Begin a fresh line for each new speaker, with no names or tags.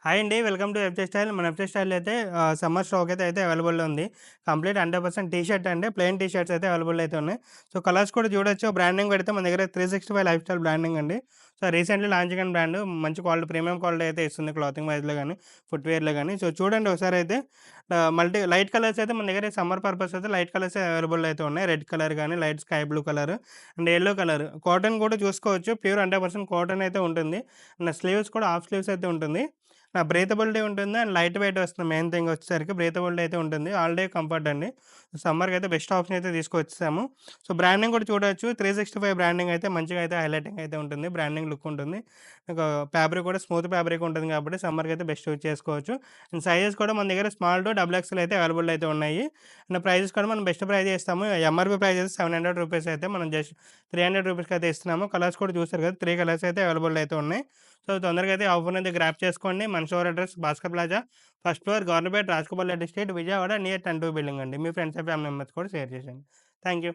Hi అండి. Welcome to FJ style. మన FJ స్టైల్‌లో అయితే సమ్మర్ స్టాక్ అయితే అవైలబుల్‌లో ఉంది. కంప్లీట్ 100% టీ షర్ట్ అండి. ప్లెయిన్ టీ షర్ట్స్ అయితే అవైలబుల్ అయితే ఉన్నాయి. సో, కలర్స్ కూడా చూడొచ్చు. బ్రాండింగ్ పెడితే మన దగ్గర 365 లైఫ్ స్టైల్ బ్రాండింగ్ అండి. సో, రీసెంట్‌లీ లాంచింగ్ అయిన బ్రాండ్ మంచి క్వాలిటీ, ప్రీమియం క్వాలిటీ అయితే ఇస్తుంది క్లాతింగ్ వైస్‌లో గాని, ఫుట్‌వేర్‌లో గాని. సో, చూడండి ఒకసారి అయితే మల్టీ లైట్ కలర్స్ అయితే మన దగ్గర సమ్మర్ పర్పస్ అయితే లైట్ కలర్స్ అవైలబుల్ అయితే ఉన్నాయి. రెడ్ కలర్ గాని, light sky blue colour and yellow colour. Cotton కూడా చూసుకోవచ్చు. ప్యూర్ 100% కాటన్ అయితే ఉంటుంది. అండ్ స్లీవ్స్ కూడా హాఫ్ స్లీవ్స్ అయితే ఉంటుంది. బ్రీతబిలిటీ ఉంటుంది అండ్ లైట్ వెయిట్ వస్తుంది. మెయిన్ థింగ్ వచ్చేసరికి బ్రీతబిలిటీ అయితే ఉంటుంది. ఆల్ డే కంఫర్ట్ అండి. సమ్మర్‌కి అయితే బెస్ట్ ఆప్షన్ అయితే తీసుకొచ్చేసాము. సో, బ్రాండింగ్ కూడా చూడొచ్చు. 365 బ్రాండింగ్ అయితే మంచిగా అయితే హైలైటింగ్ అయితే ఉంటుంది. బ్రాండింగ్ లుక్ ఉంటుంది. ఇంకా ఫ్యాబ్రిక్ కూడా స్మూత్ ఫ్యాబ్రిక్ ఉంటుంది కాబట్టి సమ్మర్‌కి అయితే బెస్ట్ యూజ్ చేసుకోవచ్చు. అండ్ సైజెస్ కూడా మన దగ్గర స్మాల్ టు డబుల్ ఎక్స్‌ఎల్ అయితే అవైలబుల్ అయితే ఉన్నాయి. అండ్ ప్రైజెస్ కూడా మనం బెస్ట్ ప్రైజే ఇస్తాము. ఎంఆర్‌పీ ప్రైస్ అయితే రూ. 700 అయితే మనం జస్ట్ రూ. 300కి అయితే ఇస్తున్నాము. కలర్స్ కూడా చూసారు కదా! 3 కలర్స్ అయితే అవైలబుల్ అయితే ఉన్నాయి. సో, తొందరగా అయితే ఆఫర్ అనేది గ్రాబ్ చేసుకోండి. మన store address Bhaskar plaza, first floor, government Rajagopal Reddy street, Vijayawada near 10-2 building అండి. మీ ఫ్రెండ్స్ అండ్ ఫ్యామిలీ మెంబర్స్ కూడా షేర్ చేసేయండి. Thank you.